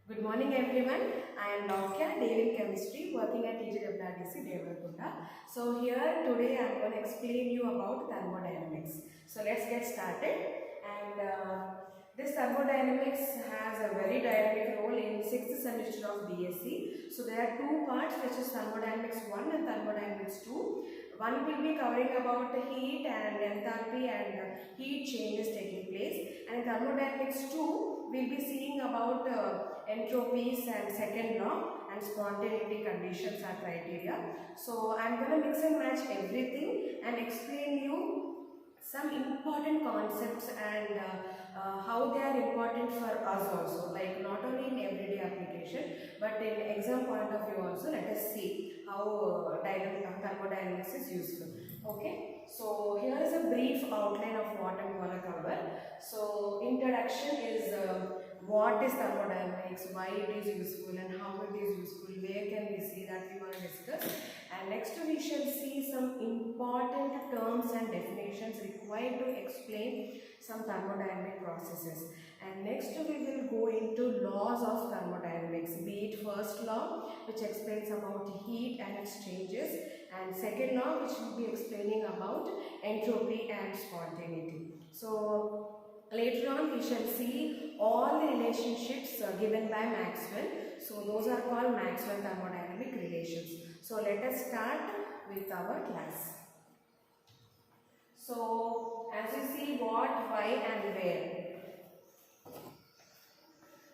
Good morning everyone. I am Laukya, Dev in Chemistry, working at TGWRDC Devarakonda. So here today I am going to explain you about thermodynamics. So let's get started. And this thermodynamics has a very dynamic role in 6th semester of BSc. So there are two parts, which is thermodynamics 1 and thermodynamics 2. One will be covering about heat and enthalpy and heat changes taking place, and in thermodynamics 2 we'll be seeing about entropies and second law and spontaneity conditions or criteria. So I'm going to mix and match everything and explain you some important concepts and how they are important for us also, like not only in everyday application but in exam point of view also. Let us see how thermodynamics is useful. Okay, so here is a brief outline of what I'm going to cover. So introduction is what is thermodynamics, why it is useful and how it is useful, where can we see, that we want to discuss. And next we shall see some important terms and definitions required to explain some thermodynamic processes. And next we will go into laws of thermodynamics, be it first law which explains about heat and its changes, and second law which will be explaining about entropy and spontaneity. So later on we shall see all the relationships given by Maxwell. So those are called Maxwell thermodynamic relations. So let us start with our class. So as you see, what, why and where.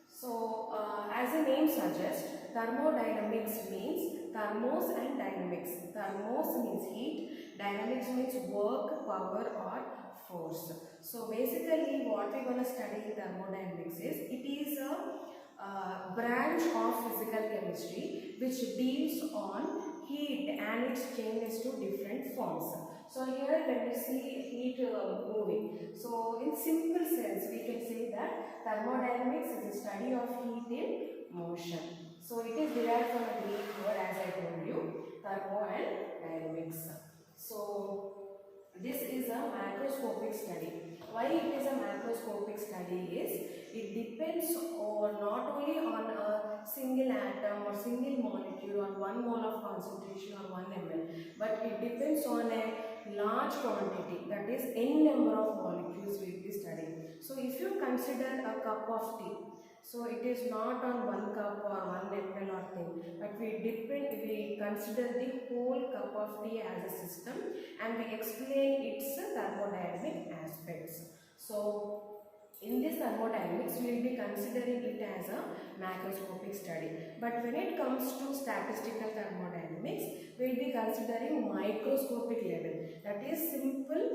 So as the name suggests, thermodynamics means thermos and dynamics. Thermos means heat, dynamics means work, power or force. So basically what we are going to study in thermodynamics is, it is a branch of physical chemistry which deals on heat and its changes to different forms. So here when you see heat moving, so in simple sense we can say that thermodynamics is a study of heat in motion. So it is derived from a Greek word, as I told you, thermo and dynamics. So this is a macroscopic study. Why it is a macroscopic study is, it depends on not only on a single atom or single molecule or 1 mole of concentration or 1 ml, but it depends on a large quantity, that is n number of molecules we will be studying. So if you consider a cup of tea, so it is not on 1 cup or 1 ml or thing, but we consider the whole cup of tea as a system and we explain its thermodynamic aspects. So in this thermodynamics we will be considering it as a macroscopic study, but when it comes to statistical thermodynamics we will be considering microscopic level, that is simple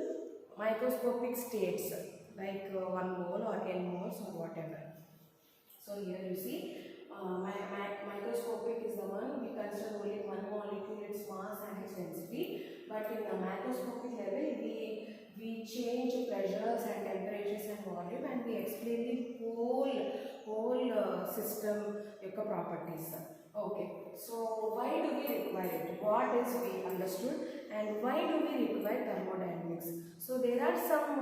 microscopic states like 1 mole or n moles or whatever. So here you see microscopic is the one we consider only one molecule, its mass and its density, but in the macroscopic level we change pressures and temperatures and volume and we explain the whole system properties. Okay, so why do we require it? What is we understood and why do we require thermodynamics? So there are some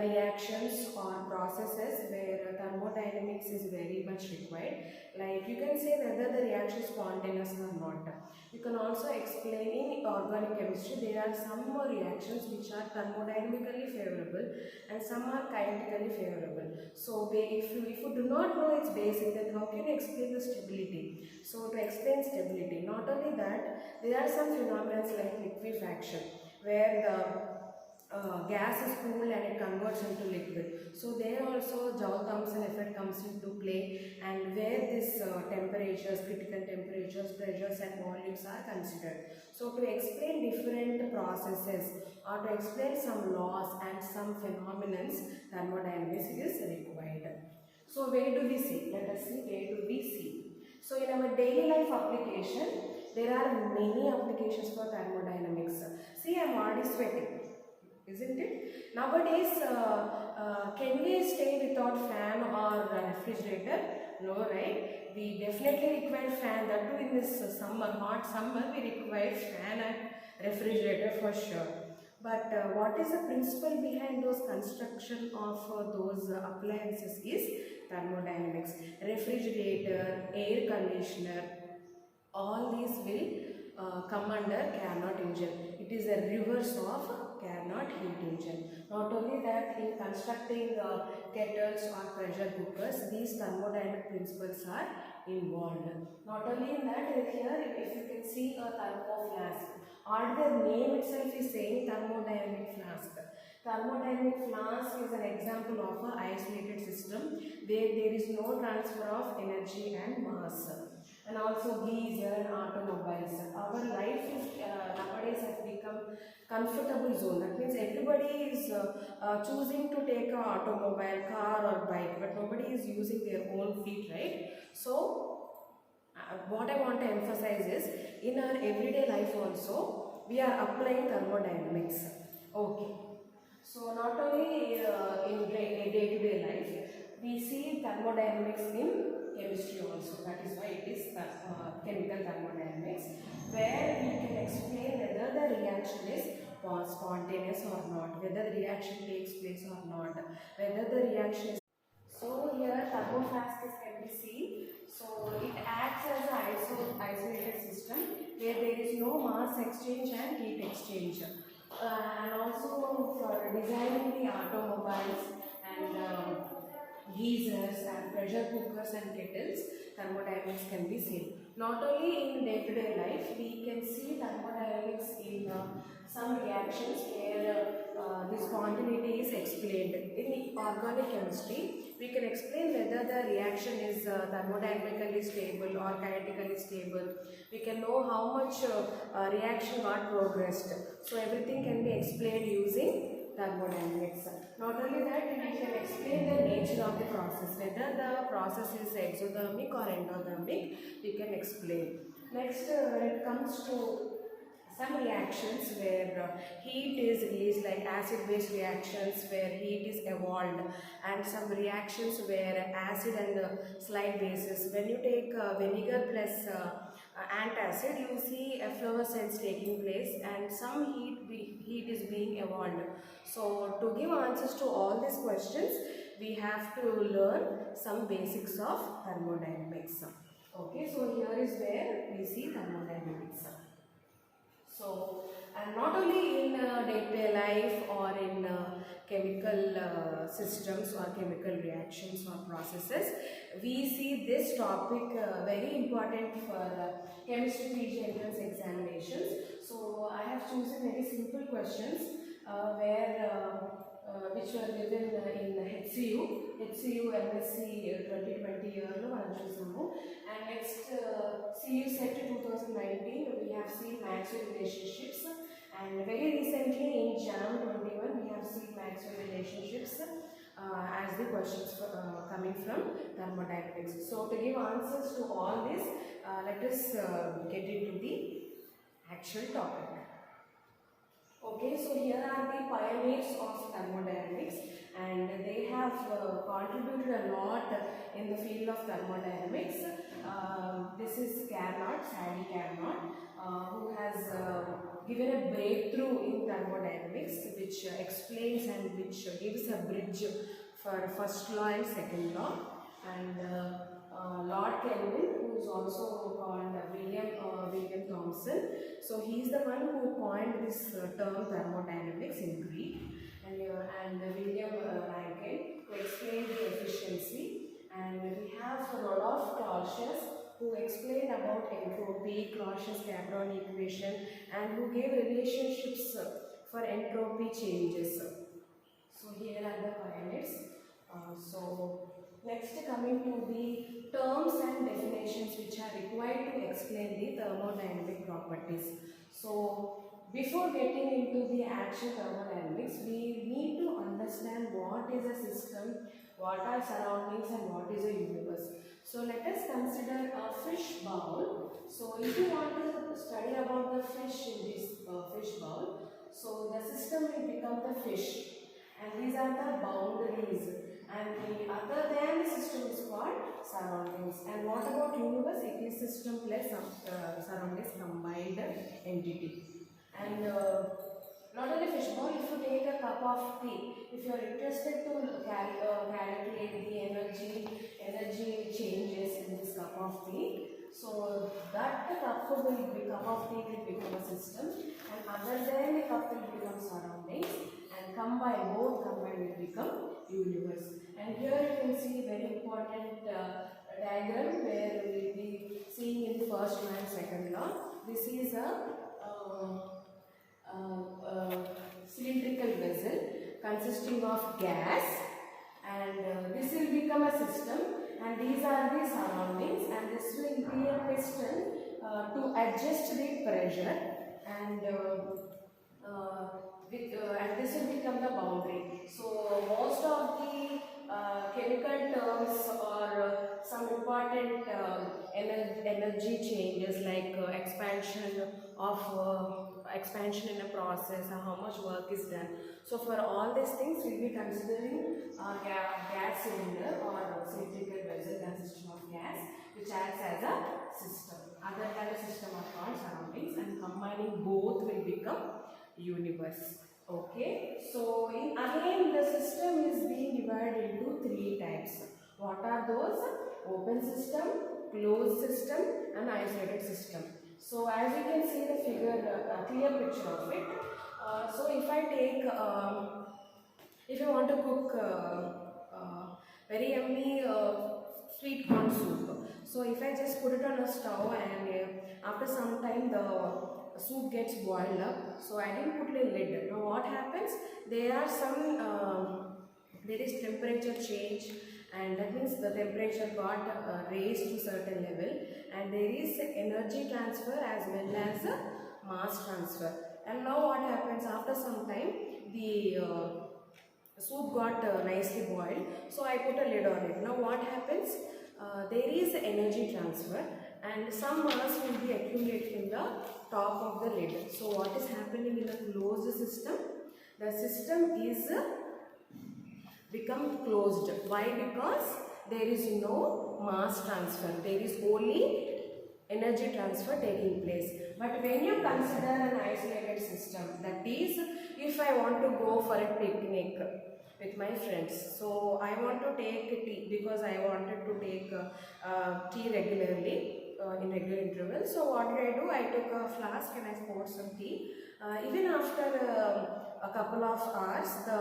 reactions or processes where thermodynamics is very much required. Like you can say whether the reaction is spontaneous or not. You can also explain in organic chemistry there are some reactions which are thermodynamically favorable and some are kinetically favorable. So if you do not know its basic, then how can you explain the stability? So to explain stability, not only that, there are some phenomena like liquefaction where the gas is cooled and it converts into liquid. So there also Joule-Thomson effect comes into play, and where this temperatures, critical temperatures, pressures and volumes are considered. So to explain different processes or to explain some laws and some phenomena, thermodynamics is required. So where do we see? Let us see where do we see. So in our daily life application, there are many applications for thermodynamics. See, I am already sweating, isn't it? Nowadays, can we stay without fan or refrigerator? No, right? We definitely require fan. That too in this summer, hot summer, we require fan and refrigerator for sure. But what is the principle behind those construction of those appliances is thermodynamics. Refrigerator, air conditioner, all these will come under Carnot engine. It is a reverse of Carnot heat engine. Not only that, in constructing kettles or pressure cookers, these thermodynamic principles are involved. Not only in that, here if you can see a thermo flask, or the name itself is saying thermodynamic flask. Thermodynamic flask is an example of an isolated system where there is no transfer of energy and mass. And also geyser and automobiles. Our life is nowadays has become comfortable zone. That means everybody is choosing to take a automobile, car or bike, but nobody is using their own feet, right? So what I want to emphasize is, in our everyday life also, we are applying thermodynamics. Okay. So not only in day-to-day life, we see thermodynamics in chemistry also. That is why it is chemical thermodynamics, where we can explain whether the reaction is spontaneous or not, whether the reaction takes place or not, whether the reaction is. So here thermoflask can be seen. So it acts as an isolated system where there is no mass exchange and heat exchange. And also for designing the automobiles and geysers and pressure cookers and kettles, thermodynamics can be seen. Not only in day-to-day life, we can see thermodynamics in some reactions where the spontaneity is explained. In organic chemistry, we can explain whether the reaction is thermodynamically stable or kinetically stable. We can know how much reaction got progressed. So everything can be explained using thermodynamics. Not only that, we can explain the nature of the process, whether the process is exothermic or endothermic, we can explain. Next, when it comes to some reactions where heat is released, like acid-base reactions where heat is evolved, and some reactions where acid and slide bases. When you take vinegar plus antacid, you see efflorescence taking place and some heat is being evolved. So to give answers to all these questions, we have to learn some basics of thermodynamics. Okay, so here is where we see thermodynamics. So, and not only in day-to-day life or in chemical systems or chemical reactions or processes, we see this topic very important for chemistry PG entrance examinations. So, I have chosen very simple questions which were given in HCU MSc 2020 year lo మనం చూసాము. And next CU set 2019 we have seen Maxwell relationships, and very recently in Jan 21 we have seen Maxwell relationships as the questions coming from thermodynamics. So to give answers to all this, let us get into the actual topic. Okay, so here are the pioneers of thermodynamics, and they have contributed a lot in the field of thermodynamics. This is Carnot, Sally Carnot, who has given a breakthrough in thermodynamics, which explains and which gives a bridge for first law and second law. And Lord Kelvin, who is also called William Thomson. So he is the one who coined this term thermodynamics in Greek, and William Rankine, who explained the efficiency, and we have Rudolf Clausius, who explained about entropy, Clausius-Capron equation, and who gave relationships for entropy changes. So here are the pioneers. So next, coming to the terms and definitions which are required to explain the thermodynamic properties. So before getting into the actual thermodynamics, we need to understand what is a system, what are surroundings, and what is a universe. So let us consider a fish bowl. So if you want to study about the fish in this fish bowl, so the system will become the fish, and these are the boundaries, and the other than the system is called surroundings. And what about universe? It is system plus surroundings combined entity. And Not only fishbowl, if you take a cup of tea, if you are interested to calculate the energy changes in this cup of tea, so that cup of tea will become a system, and other than the cup will become surroundings, and both combined will become universe. And here you can see very important diagram where we will be seeing in first law and second law. This is a cylindrical vessel consisting of gas, and this will become a system, and these are the surroundings, and this will be a piston to adjust the pressure, and and this will become the boundary. So most of the chemical terms or some important energy changes like expansion in a process, or how much work is done. So for all these things we will be considering gas cylinder or cylindrical vessel consisting of gas, which acts as a system. Other than a system are called surroundings, and combining both will become universe. Okay, so again the system is being divided into three types. What are those? Open system, closed system, and isolated system. So as you can see the figure, a clear picture of it. So if I take, if you want to cook very yummy sweet corn soup, so if I just put it on a stove, and after some time the soup gets boiled up, so I didn't put a lid. Now what happens? There is temperature change, and that means the temperature got raised to certain level, and there is energy transfer as well as mass transfer. And now what happens? After some time the soup got nicely boiled, so I put a lid on it. Now what happens? There is energy transfer, and some mass will be accumulated in the top of the lid. So what is happening in the closed system? The system is become closed. Why? Because there is no mass transfer, there is only energy transfer taking place. But when you consider an isolated system, that is, if I want to go for a picnic with my friends, so I want to take tea because I wanted to take tea regularly in regular intervals. So what did I do? I took a flask and I poured some tea. Even after a couple of hours, the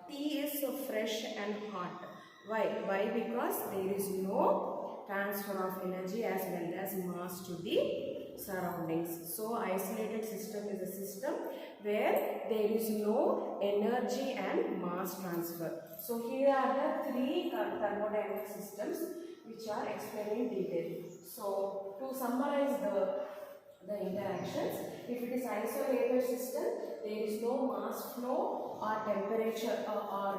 tea is fresh and hot. Why? Why? Because there is no transfer of energy as well as mass to the surroundings. So isolated system is a system where there is no energy and mass transfer. So here are the three thermodynamic systems which are explained in detail. So to summarize the interactions, if it is isolated system, there is no mass flow or temperature or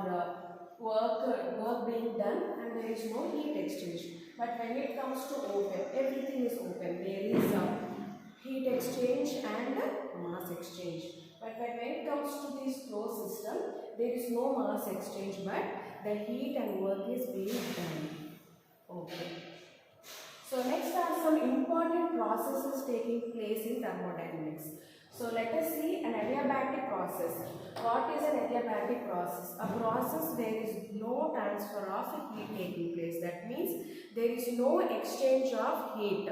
work being done, and there is no heat exchange. But when it comes to open, everything is open. There is heat exchange and mass exchange. But when it comes to this closed system, there is no mass exchange, but the heat and work is being done. Okay. So next are some important processes taking place in thermodynamics. So let us see an adiabatic process. What is an adiabatic process? A process where is no transfer of heat taking place. That means there is no exchange of heat.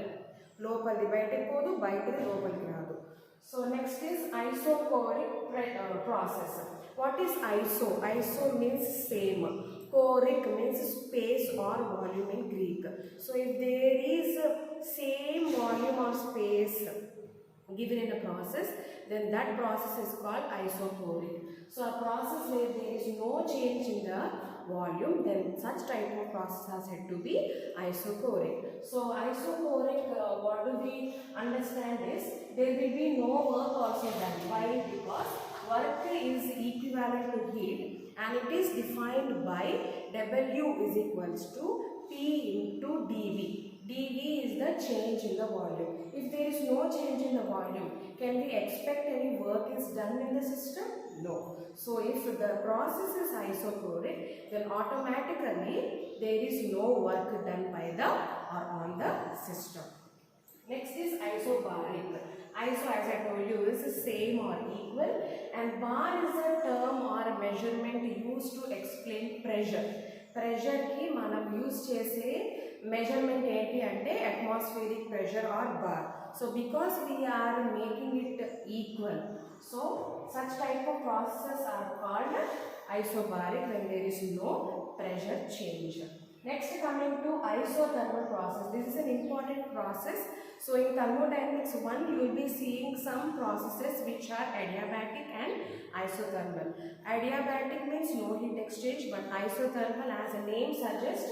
Lopaldi bayatiki podu, bayatiki lopaliki raadu. So next is isochoric process. What is iso? Iso means same. Choric means space or volume in Greek. So if there is same volume or space given in a process, then that process is called isochoric. So a process where there is no change in the volume, then such type of process are said to be isochoric. So isochoric, what do we understand is there will be no work also done. Why? Because work is equivalent to heat, and it is defined by W is equals to P into dV. dV is the change in the volume. If there is no change in the volume, can we expect any work is done in the system? No. So if the process is isochoric, then automatically there is no work done by the or on the system. Next is isobaric. ISO, as I told you, is the same or equal, and bar is a term or a measurement used to explain pressure. Pressure ki manam use chese measurement enti ante atmospheric pressure or bar. So because we are making it equal, so such type of processes are called isobaric when there is no pressure change. Next, coming to isothermal process. This is an important process. So in thermodynamics 1, you will be seeing some processes which are adiabatic and isothermal. Adiabatic means no heat exchange, but isothermal, as the name suggests,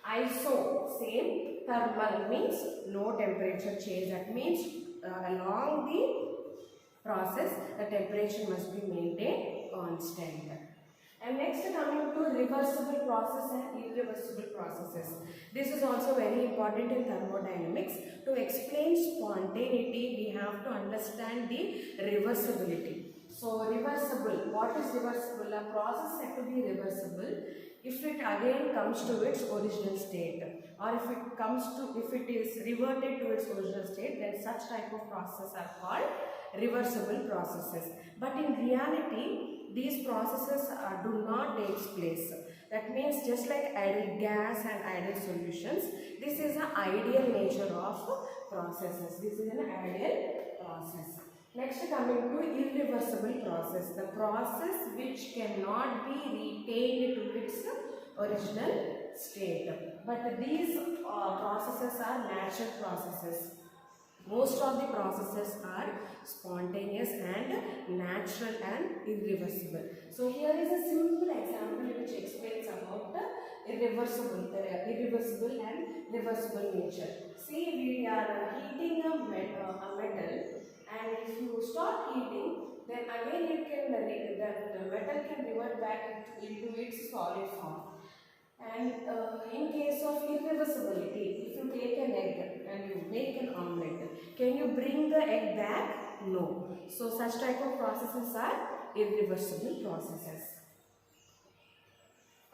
iso, same, thermal means no temperature change. That means along the process, the temperature must be maintained constant. And next, coming to reversible process and irreversible processes. This is also very important in thermodynamics. To explain spontaneity, we have to understand the reversibility. So reversible, what is reversible? A process said to be reversible if it again comes to its original state, or if it is reverted to its original state, then such type of processes are called reversible processes. But in reality, these processes do not take place. That means just like ideal gas and ideal solutions, this is an ideal nature of processes. This is an ideal process. Next, coming to irreversible process, the process which cannot be retained to its original state. But these processes are natural processes. Most of the processes are spontaneous and natural and irreversible. So here is a simple example which explains about the irreversible and reversible nature. See, we are heating a metal, and if you stop heating, then again the metal can revert back into its solid form. And in case of irreversibility, if you take an egg and you make an omelette, can you bring the egg back? No. So such type of processes are irreversible processes.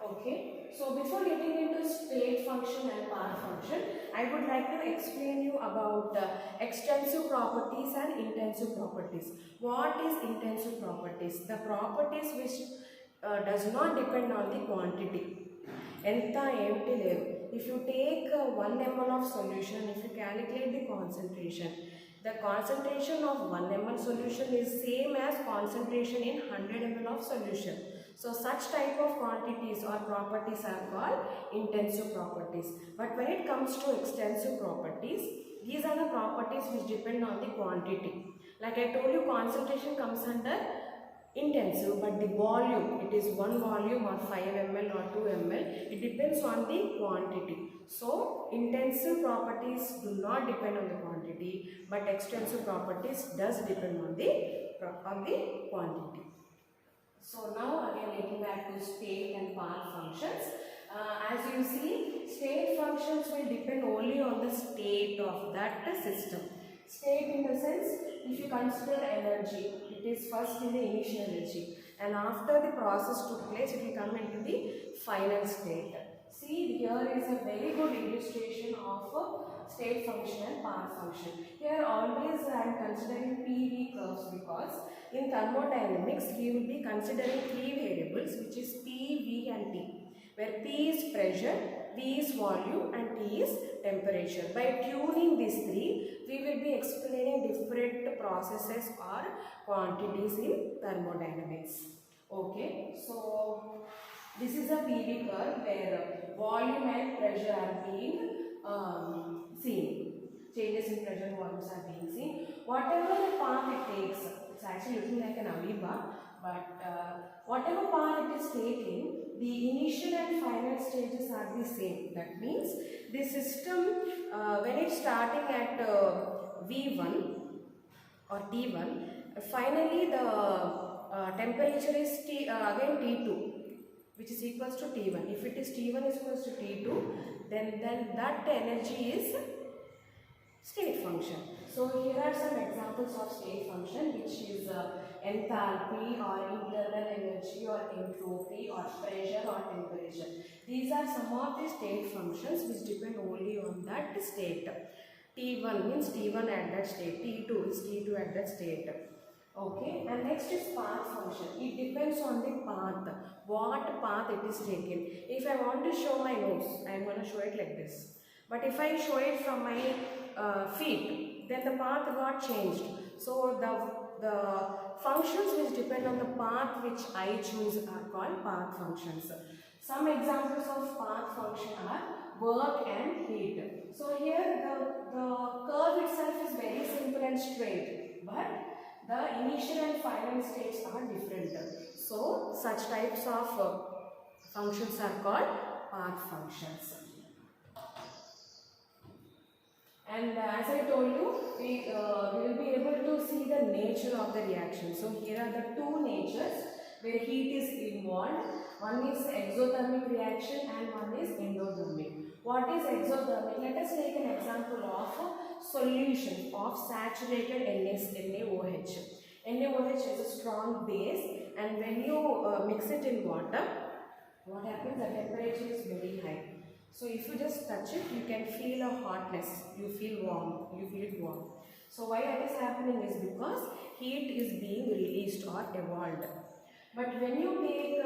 Okay. So before getting into state function and power function, I would like to explain you about extensive properties and intensive properties. What is intensive properties? The properties which does not depend on the quantity. If you take 1 ml of solution, if you calculate the concentration of 1 ml solution is same as concentration in 100 ml of solution. So such type of quantities or properties are called intensive properties. But when it comes to extensive properties, these are the properties which depend on the quantity. Like I told you, concentration comes under intensive, but the volume, it is 1 volume or 5 ml or 2 ml, it depends on the quantity. So intensive properties do not depend on the quantity, but extensive properties does depend on the quantity. So now again getting back to state and path functions. As you see, state functions will depend only on the state of that system. State in the sense, if you consider energy, it is first in the initial energy, and after the process took place, it will come into the final state. See, here is a very good illustration of state function and path function. Here always I am considering PV curves because in thermodynamics we will be considering 3 variables, which is P, V and T, where P is pressure, V is volume and T is temperature. By tuning these 3, we will be explaining different processes or quantities in thermodynamics. Okay, so this is a PV curve where volume and pressure are being seen. Changes in pressure and volumes are being seen. Whatever the path it takes, it's actually looking like an amoeba, but whatever path it is taking, the initial and final stages are the same. That means the system, when it's starting at V1 or T1, finally the temperature is again T2, which is equals to T1. If it is T1 is equals to T2, then that energy is state function. So here are some examples of state function, which is enthalpy or internal energy or entropy or pressure or temperature. These are some of the state functions which depend only on that state. T1 means T1 at that state, T2 is T2 at that state. Okay, and next is path function. It depends on the path, what path it is taken. If I want to show my nose, I am going to show it like this. But if I show it from my feet, then the path got changed. So the functions which depend on the path which I choose are called path functions. Some examples of path function are work and heat. So here the curve itself is very simple and straight, but the initial and final states are different. So such types of functions are called path functions. And as I told you, we will be able to see the nature of the reaction. So here are the two natures where heat is involved. One is exothermic reaction and one is endothermic. What is exothermic? Let us take an example of a solution of saturated NaOH. NaOH is a strong base, and when you mix it in water, what happens? The temperature is very high. So if you just touch it, you can feel a hotness, you feel warm, you feel it warm. So why that is happening is because heat is being released or evolved. But when you take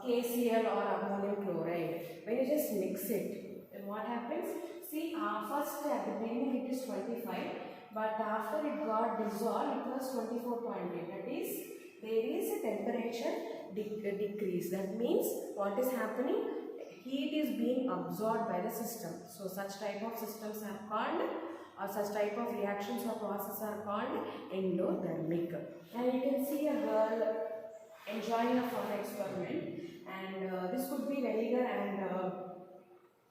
KCl or ammonium chloride, when you just mix it, then what happens? See, first at the beginning it is 25, but after it got dissolved, it was 24.8. That is, there is a temperature decrease. That means what is happening? Heat is being absorbed by the system. So such type of systems are called, or such type of reactions or processes are called endothermic. And you can see a girl enjoying a fun experiment, and this could be vinegar and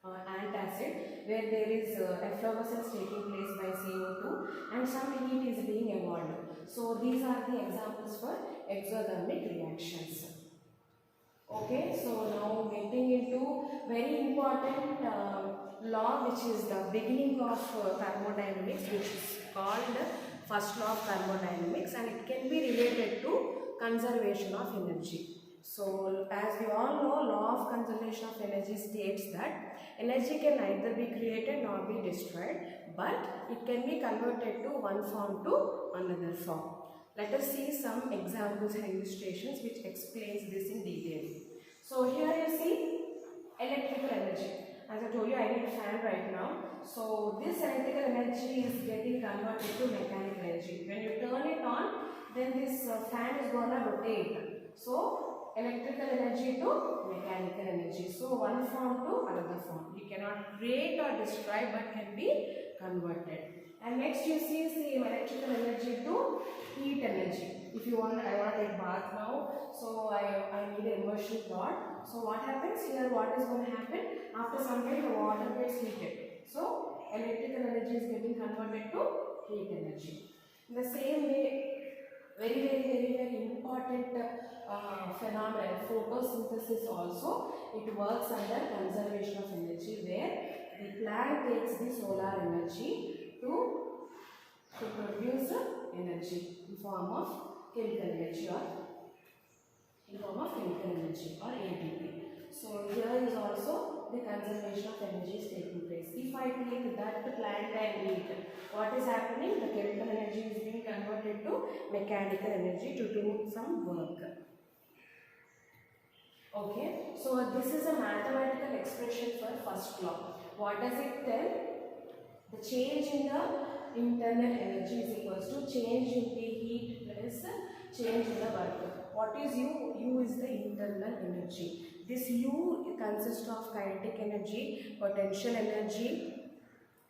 antacid, where there is efflorescence taking place by CO2 and some heat is being evolved. So these are the examples for exothermic reactions. Okay, so now getting into very important law, which is the beginning of thermodynamics, which is called first law of thermodynamics, and it can be related to conservation of energy. So as we all know, law of conservation of energy states that energy can neither be created nor be destroyed, but it can be converted to one form to another form. Let us see some examples and illustrations which explains this in detail. So here you see electrical energy. As I told you, I need a fan right now. So this electrical energy is getting converted to mechanical energy. When you turn it on, then this fan is gonna rotate. So electrical energy to mechanical energy. So one form to another form. You cannot create or destroy, but can be converted. And next you see same electrical energy to heat energy. If you want, I want to take bath now, so I need an immersion pot. So what happens here? What is going to happen? After some time, the water gets heated. So electrical energy is getting converted to heat energy. In the same way, very important phenomenon, photosynthesis also. It works under conservation of energy, where the plant takes the solar energy to produce energy in form of chemical energy or ATP. So here is also the conservation of energy is taking place. If I take that plant and heat, what is happening? The chemical energy is being converted to mechanical energy to do some work. Okay, so this is a mathematical expression for first law. What does it tell? The change in the internal energy is equals to change in the heat plus change in the work. What is U? U is the internal energy. This U consists of kinetic energy, potential energy,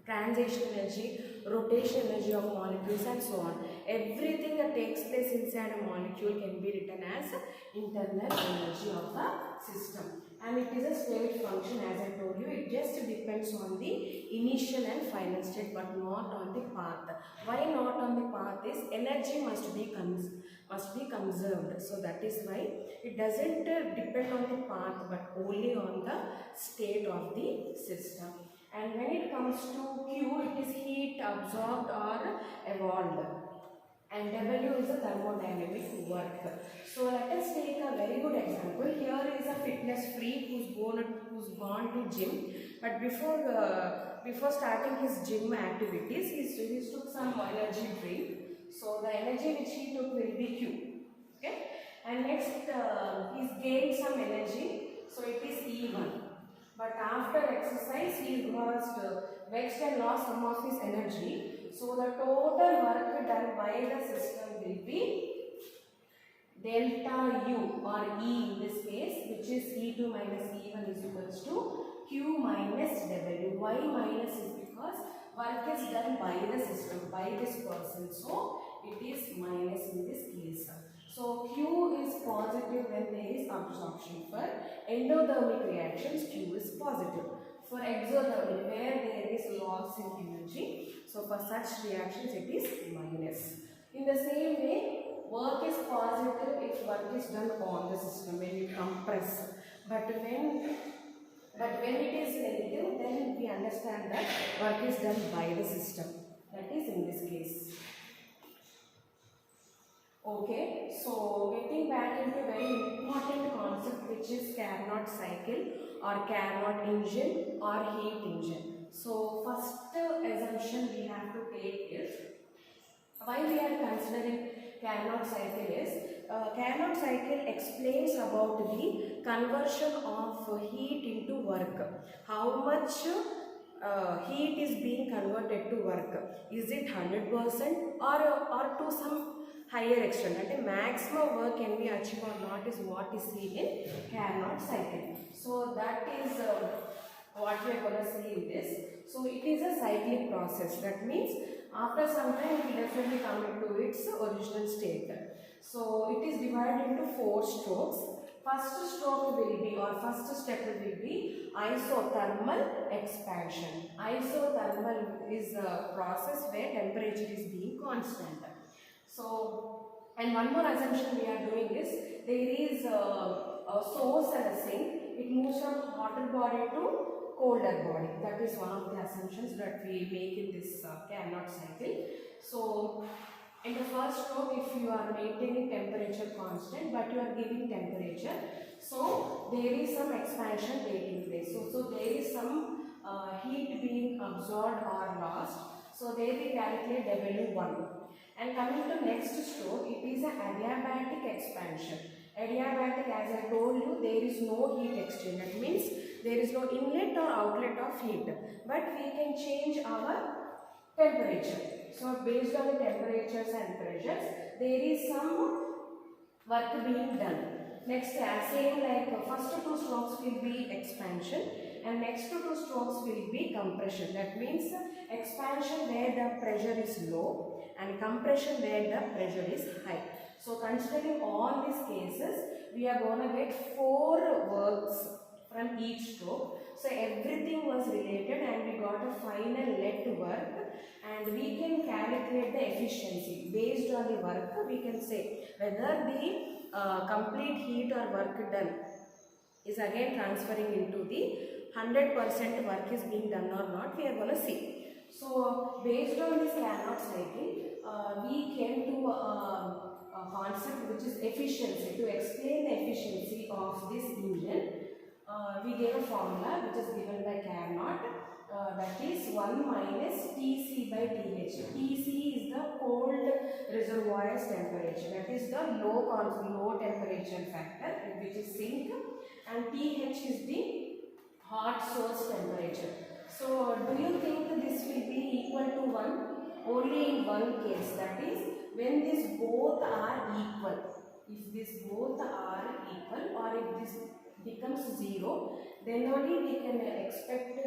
transition energy, rotation energy of molecules, and so on. Everything that takes place inside a molecule can be written as internal energy of the system. And it is a state function, as I told you. It just depends on the initial and final state, but not on the path. Why not on the path is energy must be conserved. So that is why it doesn't depend on the path, but only on the state of the system. And when it comes to Q, it is heat absorbed or evolved. And W is a thermodynamic work. So let us take a very good example. Here is a fitness freak who's gone to gym, But before starting his gym activities, he took some energy drink. So the energy which he took will be Q. Okay, and next he's gained some energy, so it is E1. But after exercise, he was vexed and lost some of his energy. So the total work done by the system will be delta U or E in this case, which is E2 minus E1 is equals to Q minus W. Why minus is because work is done by the system, by this person. So it is minus in this case. So Q is positive when there is absorption. For endothermic reactions, Q is positive. For exothermic, where there is loss in energy, so for such reactions it is minus. In the same way, work is positive if work is done on the system when you compress. But when it is negative, then we understand that work is done by the system. That is in this case. Okay, so getting back into very important concept, which is Carnot cycle or Carnot engine or heat engine. So first assumption we have to take is, why we are considering Carnot cycle is, Carnot cycle explains about the conversion of heat into work. How much heat is being converted to work? Is it 100% or to some higher extent? And maximum work can be achieved or not is what is seen in Carnot cycle. So that is what we are going to see in this. So it is a cyclic process. That means after some time it will definitely come into its original state. So it is divided into 4 strokes. First stroke will be, or first step will be isothermal expansion. Isothermal is a process where temperature is being constant. So, and one more assumption we are doing is, there is a source and a sink. It moves from hotter body to colder body. That is one of the assumptions that we make in this Carnot cycle. So, in the first stroke, if you are maintaining temperature constant but you are giving temperature, so there is some expansion taking place. So there is some heat being absorbed or lost. So there we calculate W1. And coming to next stroke, it is an adiabatic expansion. Adiabatic, as I told you, there is no heat exchange. That means there is no inlet or outlet of heat, but we can change our temperature. So based on the temperatures and pressures, there is some work being done. Next, same like first 2 strokes will be expansion and next 2 strokes will be compression. That means expansion where the pressure is low and compression where the pressure is high. So considering all these cases, we are going to get 4 works from each stroke. So everything was related and we got a final net work, and we can calculate the efficiency. Based on the work, we can say whether the complete heat or work done is again transferring into the 100% work is being done or not, we are going to see. So based on this Carnot cycle, we came to a concept which is efficiency. To explain the efficiency of this engine, we gave a formula which is given by Carnot, that is 1 minus Tc by Th. Tc is the cold reservoir's temperature, that is the low temperature factor, which is sink, and Th is the hot source temperature. So do you think this will be equal to 1? Only in one case, that is when these both are equal. If these both are equal, or if this becomes 0, then only we can expect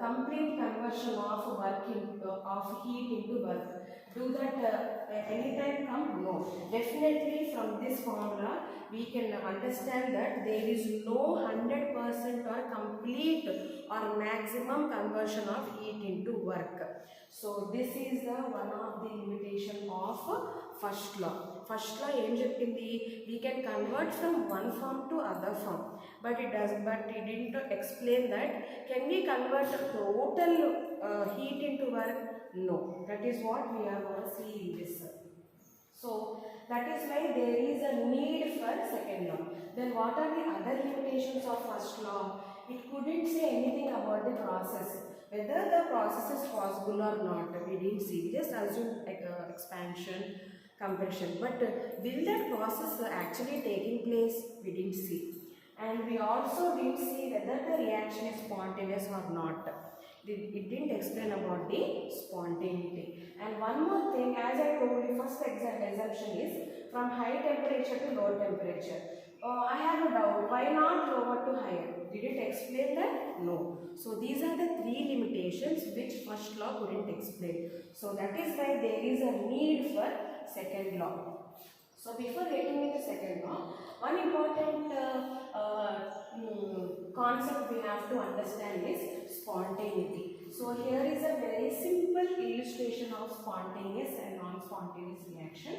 complete conversion of of heat into work. Do that anytime come? No. Definitely from this formula we can understand that there is no 100% or complete or maximum conversion of heat into work. So this is the one of the limitation of first law. First law em cheppindi, we can convert from one form to other form, but it didn't explain that can we convert total heat into work? No. That is what we are going to see in this. So that is why there is a need for second law. Then what are the other limitations of first law? It couldn't say anything about the process. Whether the process is possible or not, we didn't see. We just assumed like, expansion, compression. But will that process actually taking place? We didn't see. And we also didn't see whether the reaction is spontaneous or not. It didn't explain about the spontaneity. And one more thing, as I told you, first assumption is from high temperature to low temperature. I have a doubt, why not lower to higher? Did it explain that? No. So these are the three limitations which first law couldn't explain. So that is why there is a need for second law. So before getting into second law, one important concept we have to understand is spontaneity. So here is a very simple illustration of spontaneous and non-spontaneous reaction.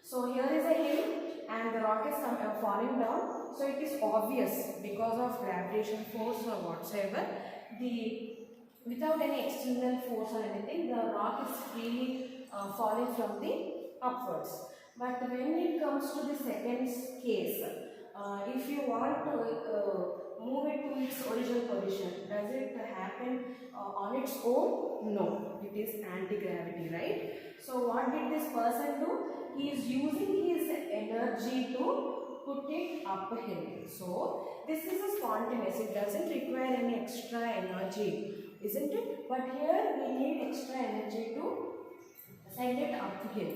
So here is a hill and the rock is falling down. So it is obvious because of gravitational force or whatsoever, without any external force or anything, the rock is freely falling from the upwards. But when it comes to the second case, if you want to move it to its original position, does it happen on its own? No, it is anti-gravity, right? So what did this person do? He is using his energy to put it uphill. So this is a spontaneous, it doesn't require any extra energy, isn't it? But here we need extra energy to send it uphill.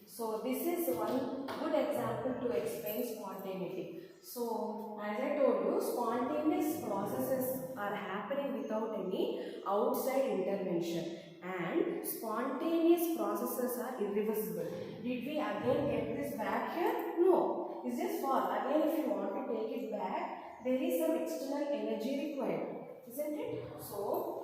So this is one good example to explain spontaneity. So as I told you, spontaneous processes are happening without any outside intervention, and spontaneous processes are irreversible. Did we again get this back here? No. Is this fall? Again, if you want to take it back, there is some external energy required, isn't it? So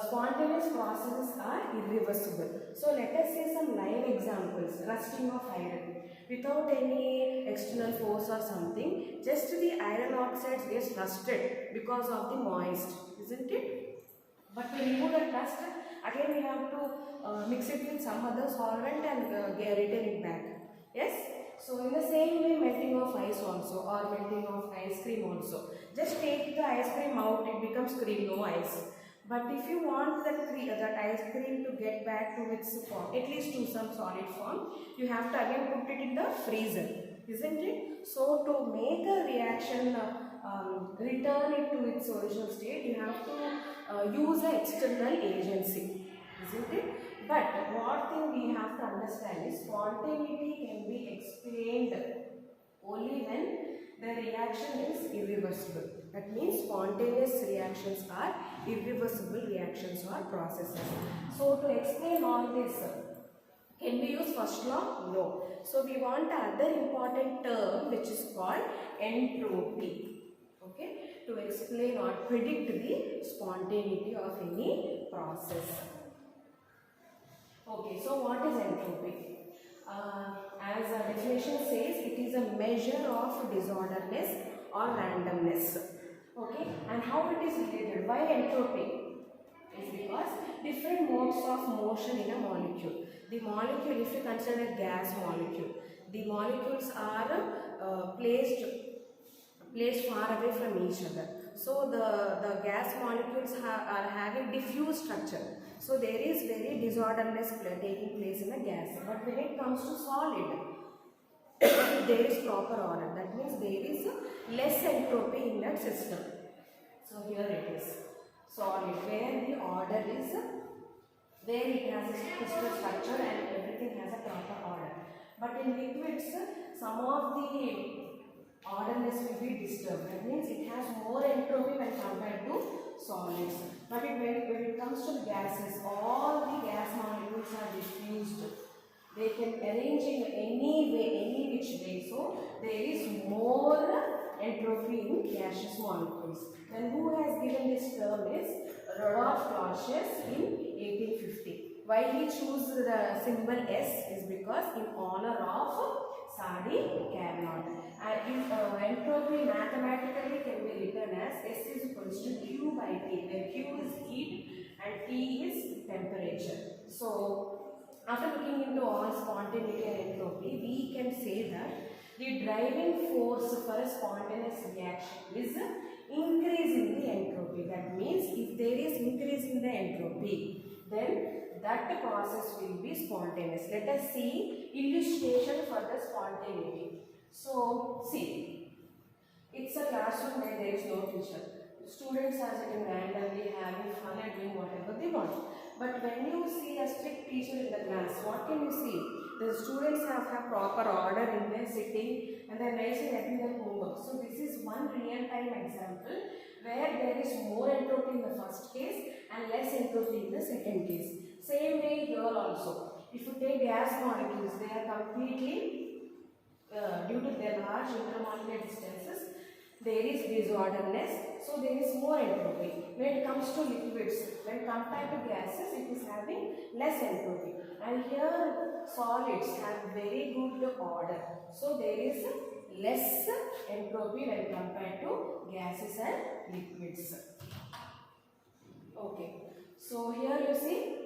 spontaneous processes are irreversible. So let us see some live examples. Rusting of iron without any external force or something, just the iron oxides gets rusted because of the moist, isn't it? But to remove the rust, again we have to mix it with some other solvent and return it back. Yes? So in the same way, melting of ice also, or melting of ice cream also. Just take the ice cream out, it becomes cream, no ice. But if you want that ice cream to get back to its form, at least to some solid form, you have to again put it in the freezer, isn't it? So to make a reaction return it to its original state, you have to use an external agency, isn't it? But what thing we have to understand is spontaneity can be explained only when the reaction is irreversible. That means spontaneous reactions are irreversible reactions or processes. So to explain all this, can we use first law? No. So we want another important term which is called entropy. Okay, to explain or predict the spontaneity of any process. Okay, so what is entropy? As a definition says, it is a measure of disorderness or randomness. Okay, and how it is related? Why entropy? Is because different modes of motion in a molecule. The molecule, if you consider a gas molecule, the molecules are placed far away from each other. So the gas molecules are having diffuse structure. So there is very disorderliness taking place in the gas. But when it comes to solid, there is proper order. That means there is less entropy in that system. So here it is. Solid, where the order is, where it has a crystal structure and everything has a proper order. But in liquids, some of the orderness will be disturbed. That means it has more entropy when compared to solids. But when it comes to gases, all the gas molecules are diffused. They can arrange in any way, any which way. So there is more entropy in gaseous molecules. And who has given this term is Rudolf Clausius in 1850. Why he chose the symbol S is because in honor of Sadi Carnot. Entropy mathematically can be written as S is equals to Q by T, where Q is heat and T is temperature. So after looking into all spontaneity and entropy, we can say that the driving force for a spontaneous reaction is increase in the entropy. That means if there is increase in the entropy, then that process will be spontaneous. Let us see illustration for the spontaneity. So see, it's a classroom where there is no teacher. Students are sitting randomly, having fun and doing whatever they want. But when you see a strict teacher in the class, what can you see? The students have proper order in their sitting and they are nicely getting their homework. So this is one real-time example where there is more entropy in the first case and less entropy in the second case. Same way here also. If you take gas molecules, they are completely, due to their large intermolecular distances, there is disorderness, so there is more entropy. When it comes to liquids, when compared to gases, it is having less entropy. And here solids have very good order, so there is less entropy when compared to gases and liquids. Okay, so here you see,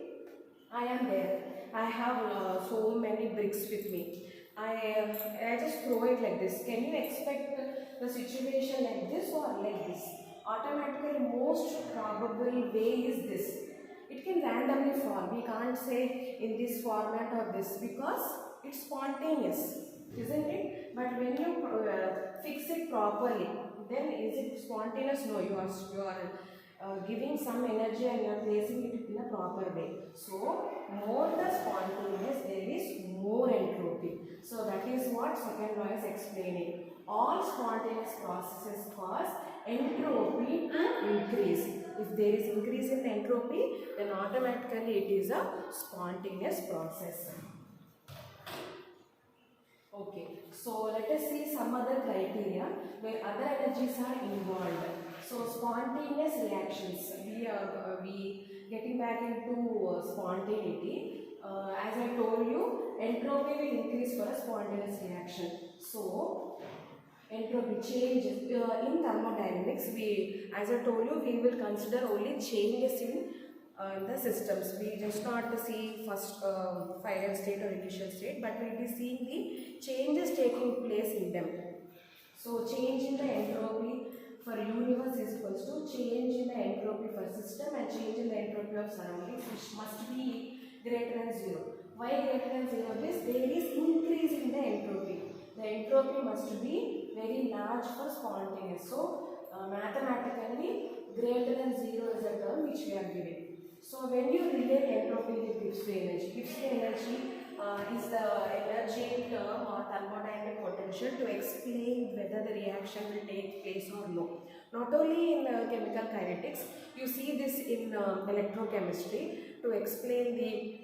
I am there. I have so many bricks with me. I just throw it like this. Can you expect the situation like this or like this? Automatically, most probable way is this. It can randomly fall. We can't say in this format or this because it's spontaneous, isn't it? But when you fix it properly, then is it spontaneous? No, you are giving some energy and you are placing it in a proper way. So, more the spontaneous, there is more entropy. So, that is what second law is explaining. All spontaneous processes cause entropy increase. If there is increase in the entropy, then automatically it is a spontaneous process. Okay, so let us see some other criteria where other energies are involved. So spontaneous reactions, we getting back into spontaneity. As I told you, entropy will increase for a spontaneous reaction. So entropy changes in thermodynamics. As I told you, we will consider only changes in the systems. We just not see first final state or initial state, but we will be seeing the changes taking place in them. So change in the entropy for universe is equals to change in the entropy for system and change in the entropy of surroundings, which must be greater than 0. Why greater than 0 is there is increase in the entropy. The entropy must be very large for spontaneous. So mathematically greater than 0 is a term which we are giving. So when you relate entropy with Gibbs free energy, Gibbs free energy is the energy term or thermodynamic potential to explain whether the reaction will take place or no. Not only in chemical kinetics, you see this in electrochemistry to explain the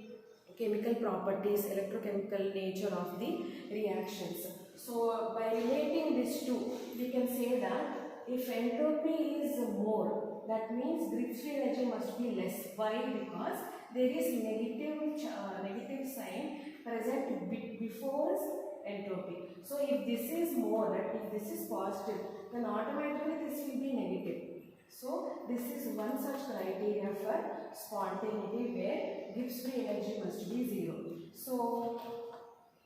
chemical properties, electrochemical nature of the reactions. So by relating these two, we can say that if entropy is more, that means Gibbs free energy must be less. Why? Because there is negative sign present before entropy. So if this is more, that if this is positive, then automatically this will be negative. So this is one such criteria for spontaneity where Gibbs free energy must be 0. So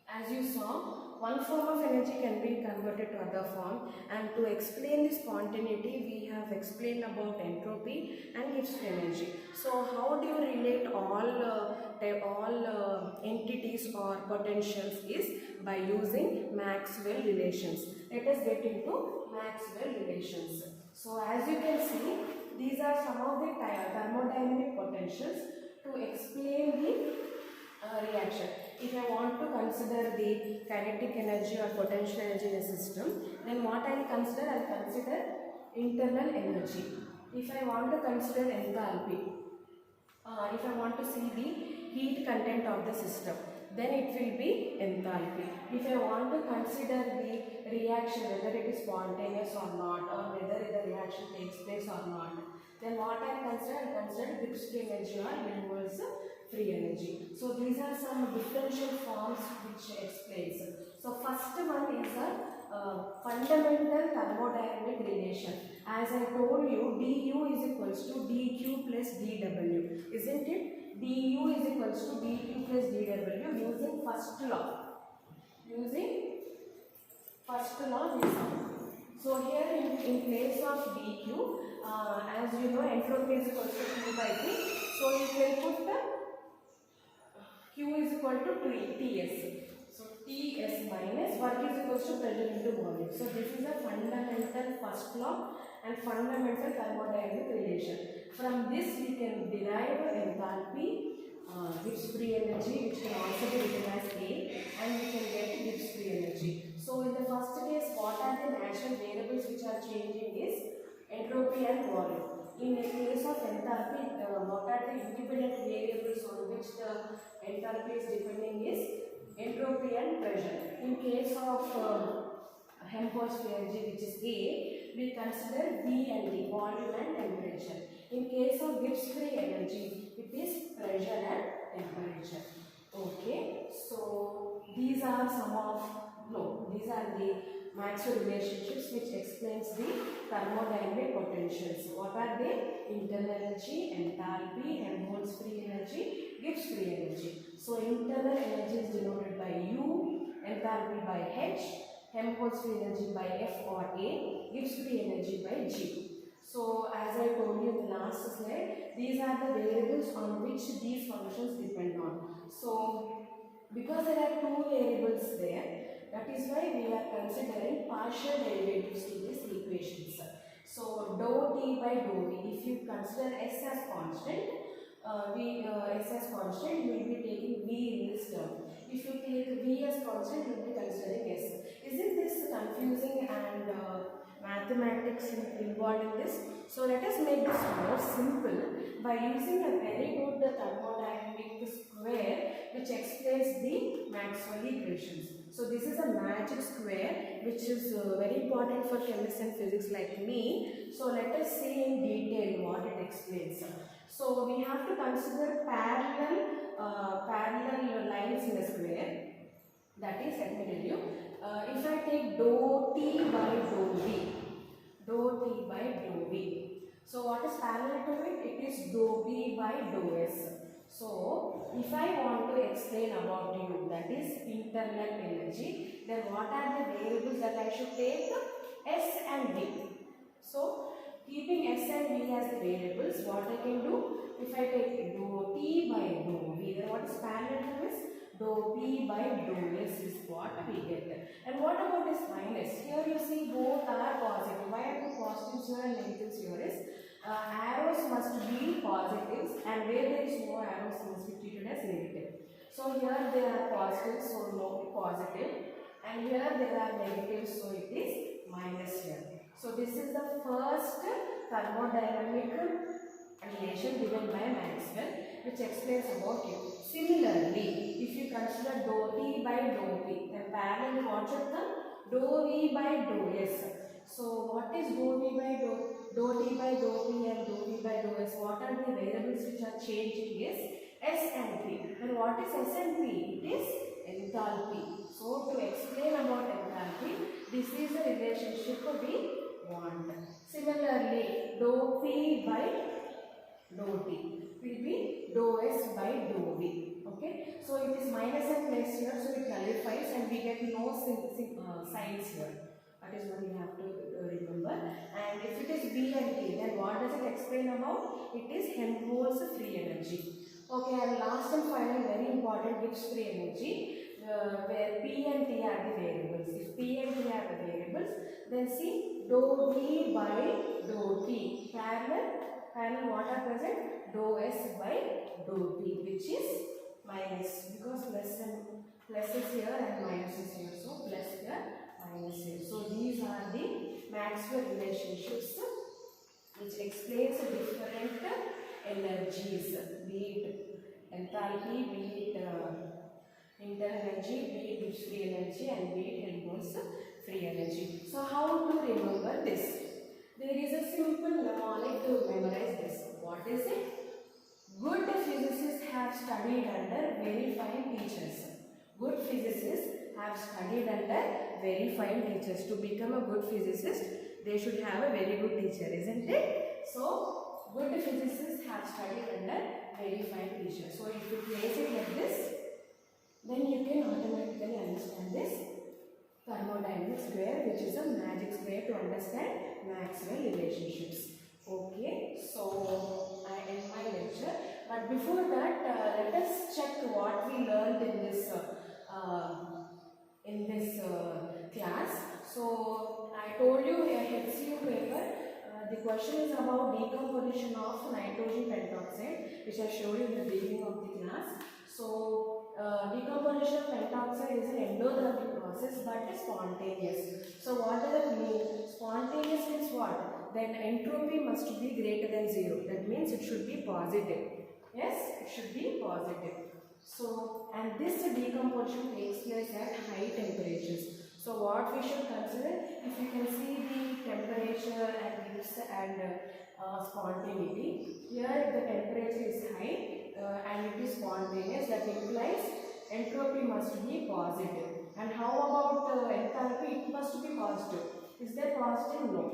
as you saw, one form of energy can be converted to other form, and to explain the spontaneity we have explained about entropy and Gibbs free energy. So how do you relate all entities or potentials is by using Maxwell relations. Let us get into Maxwell relations. So as you can see, these are some of the thermodynamic potentials to explain the reaction. If I want to consider the kinetic energy or potential energy in a system, then what I will consider? I will consider internal energy. If I want to consider enthalpy, if I want to see the heat content of the system, then it will be enthalpy. If I want to consider the reaction, whether it is spontaneous or not, or whether the reaction takes place or not, then what I consider? I consider Gibbs free energy or universal free energy. So these are some differential forms which explains. So first one is a fundamental thermodynamic relation. As I told you, du is equals to dq plus dw, isn't it? du is equals to dq plus dw using first law. Using first law we saw. So here in place of dq, as you know, entropy is equal to q by t. So you can put the q is equal to ts. So ts minus work is equal to pressure into volume. So this is a fundamental first law and fundamental thermodynamic relation. From this we can derive enthalpy, Gibbs free energy, which can also be written as A, and we can get Gibbs free energy. So in the first case, what are the natural variables which are changing is entropy and volume. In the case of enthalpy, what are the independent variables on which the enthalpy is depending is entropy and pressure. In case of Helmholtz free energy, which is A, we consider V and T, volume and temperature. In case of Gibbs free energy, it is pressure and temperature. Okay, so these are these are the Maxwell relationships which explains the thermodynamic potentials. What are they? Internal energy, enthalpy, Helmholtz free energy, Gibbs free energy. So internal energy is denoted by U, enthalpy by H, Helmholtz free energy by F or A, Gibbs free energy by G. So as I told you in the last slide, these are the variables on which these functions depend on. So because there are two variables there, that is why we are considering partial derivatives to these equations. So dou t by dou v, if you consider s as constant, s as constant, you will be taking v in this term. If you take v as constant, you will be considering s. Isn't this confusing and mathematics involved in this? So let us make this more simple by using a very good thermodynamic square which explains the Maxwell equations. So this is a magic square which is very important for chemists and physics like me. So let us see in detail what it explains. So we have to consider parallel lines in a square. That is, let me tell you, if I take dou t by dou v. So what is parallel to it? It is dou v by dou s. So if I want to explain about U, that is internal energy, then what are the variables that I should take? S and V. So keeping S and V as the variables, what I can do? If I take dou t by dou v, then what is parallel to this? Dou p by dou s is what we get. And what about this minus? Here you see both are positive. Why are the positives here and negatives here is arrows must be positives, and where there is no arrows must be treated as negative. So here there are positives, so no positive, and here there are negatives, so it is minus here. So this is the first thermodynamic relation given by Maxwell which explains about U. Similarly, if you consider dou t by dou p, then parallel what should come? Dou v by dou s. So what is dou v by dou t by dou p and dou v by dou s? What are the variables which are changing is S and P. And what is S and P? It is enthalpy. So to explain about enthalpy, this is the relationship we want. Similarly, dou p by dou t will be dou s by dou v. Okay, so it is minus and plus here, so it nullifies and we get no signs here. That is what you have to remember. And if it is B and T, then what does it explain about? It is Helmholtz free energy. Okay, and last and final, very important, Gibbs free energy, where P and T are the variables. If P and T are the variables, then see dou V by dou T. Parallel what are present? Dou S by dou P, which is minus, because plus is here and minus is here. So plus here, minus here. So these are the Maxwell relationships which explains the different energies, be it enthalpy, be it internal energy, be it Gibbs free energy, and be it Helmholtz free energy. So how to remember this? There is a simple mnemonic to memorize this. What is it? Good physicists have studied under very fine teachers. Good physicists have studied under very fine teachers. To become a good physicist, they should have a very good teacher, isn't it? So, good physicists have studied under very fine teachers. So, if you place it like this, then you can automatically understand this thermodynamics square, which is a magic square to understand Maxwell relationships. Okay, so I end my lecture. But before that, let us check what we learned in this class. So I told you a HCU paper. The question is about decomposition of nitrogen pentoxide, which I showed you in the beginning of the class. So decomposition of pentoxide is an endothermic process, but spontaneous. So what does it mean? Spontaneous means what? Then entropy must be greater than 0. That means it should be positive. Yes, it should be positive. So, and this decomposition takes place at high temperatures. So what we should consider, if you can see the temperature and Gibbs and spontaneity, here the temperature is high and it is spontaneous, that implies entropy must be positive. And how about enthalpy? It must be positive. Is there positive? No.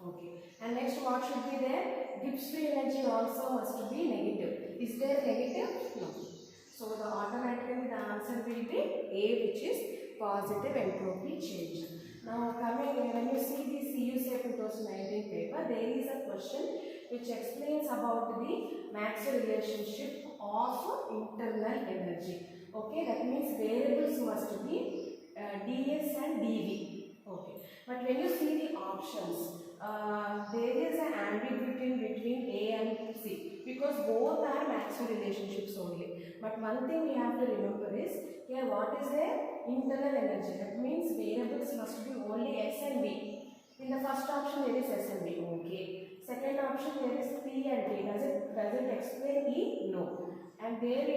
Okay. And next what should be there? Gibbs free energy also must be negative. Is there negative? No. So the automatically the answer will be A, which is positive entropy change. Now coming, when you see the CUSA 2019 paper, there is a question which explains about the Maxwell relationship of internal energy. Okay, that means variables must be ds and dv. Okay, but when you see the options, there is an ambiguity between A and C because both are Maxwell relationships only. But one thing we have to remember is, here what is there? Internal energy. That means variables must be only S and V. In the first option there is S and V. Okay. Second option there is P and T. Does it explain E? No. And there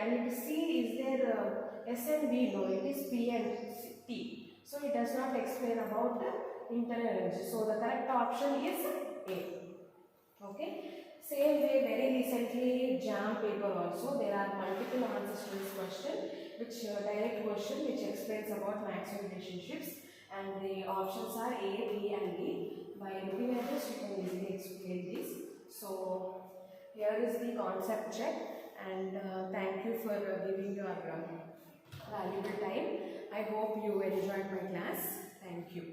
and C, is there S and V? No. It is P and T. So it does not explain about the internal energy. So the correct option is A. Okay. Same way, very recently JAM paper also, there are multiple answers to this question, which direct question which explains about Maxwell relationships, and the options are A, B and D. By looking at this, you can easily explain this. So here is the concept check, and thank you for giving your valuable time. I hope you enjoyed my class. Thank you.